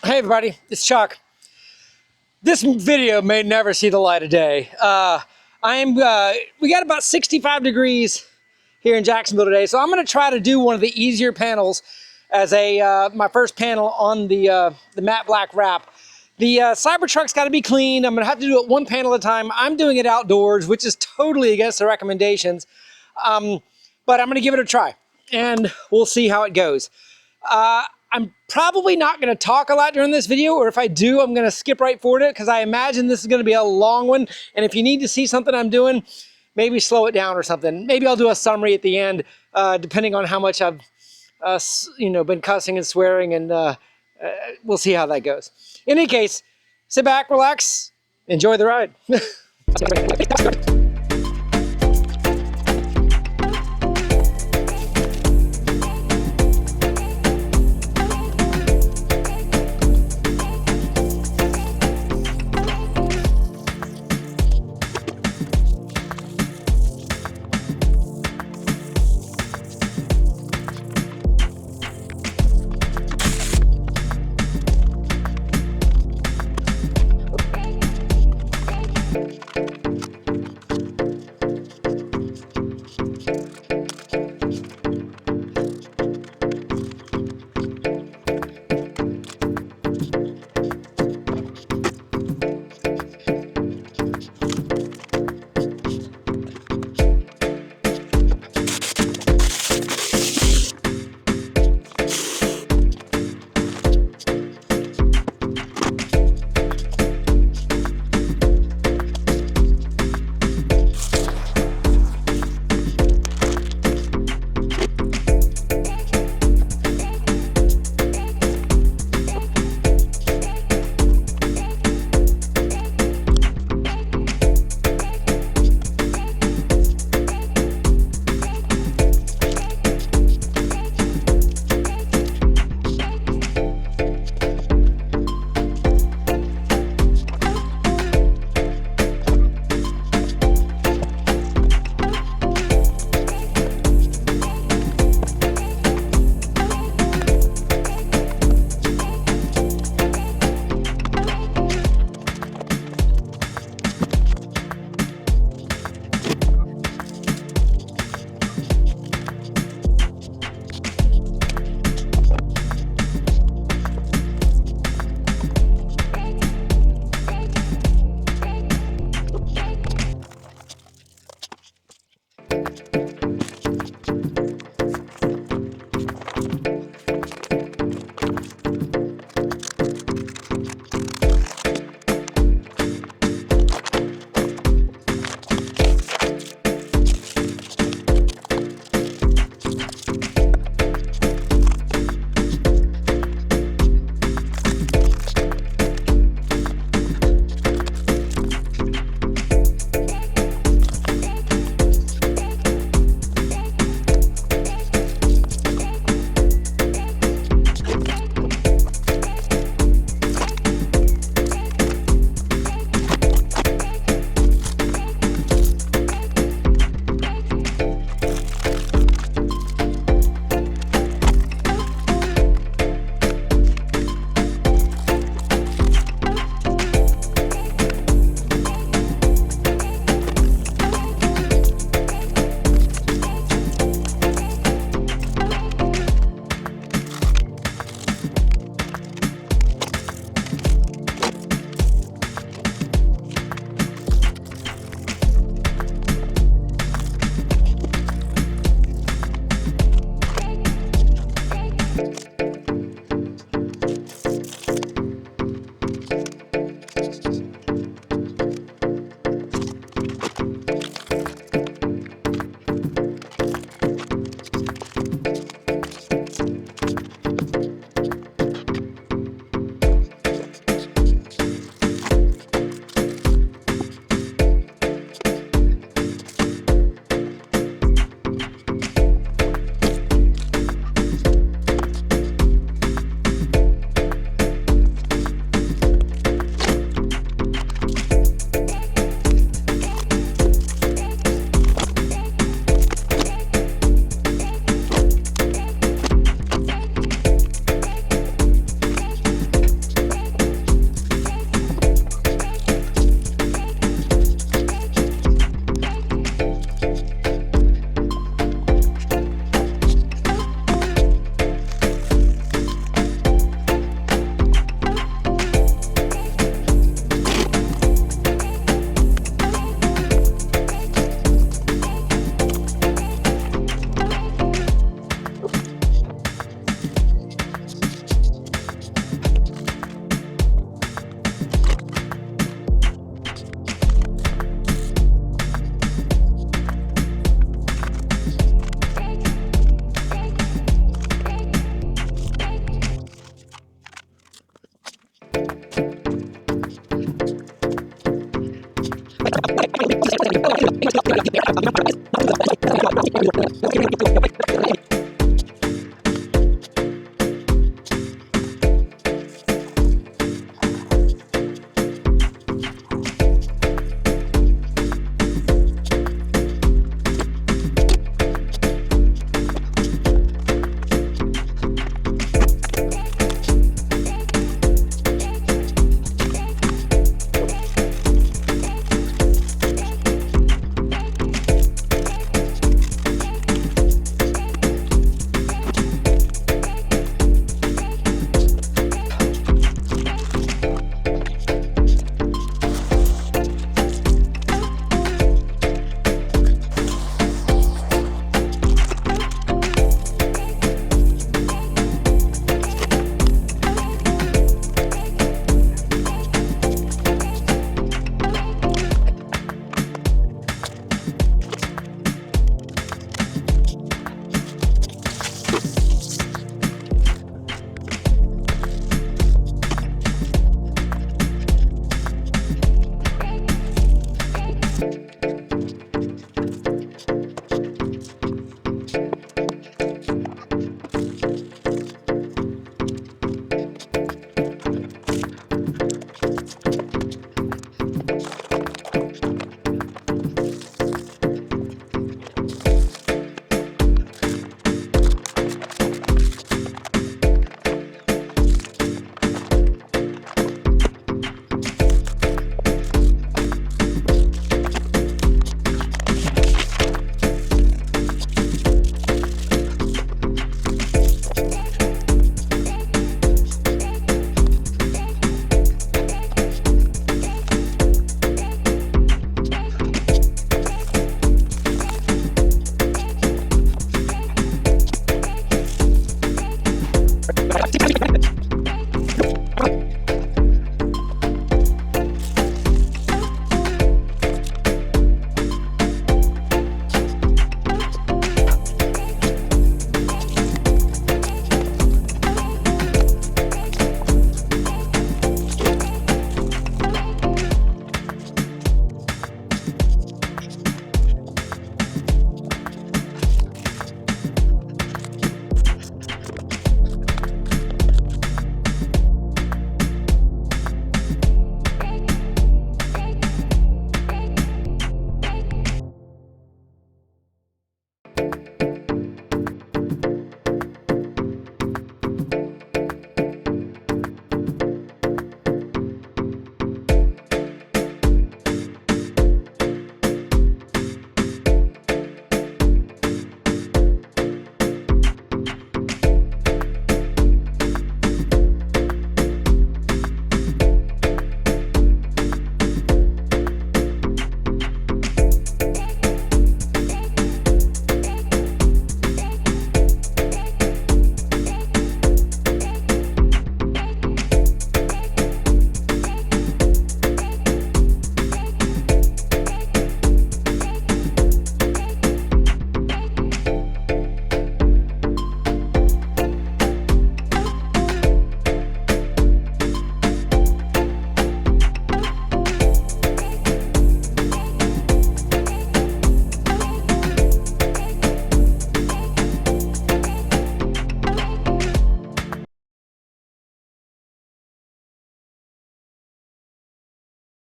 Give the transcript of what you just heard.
Hey everybody, it's Chuck. This video may never see the light of day. We got about 65 degrees here in Jacksonville today, so I'm going to try to do one of the easier panels as my first panel on the matte black wrap. The Cybertruck's got to be cleaned. I'm going to have to do it one panel at a time. I'm doing it outdoors, which is totally against the recommendations, but I'm going to give it a try, and we'll see how it goes. I'm probably not going to talk a lot during this video, or if I do, I'm going to skip right forward it because I imagine this is going to be a long one. And if you need to see something I'm doing, maybe slow it down or something. Maybe I'll do a summary at the end, depending on how much I've been cussing and swearing, and we'll see how that goes. In any case, sit back, relax, enjoy the ride.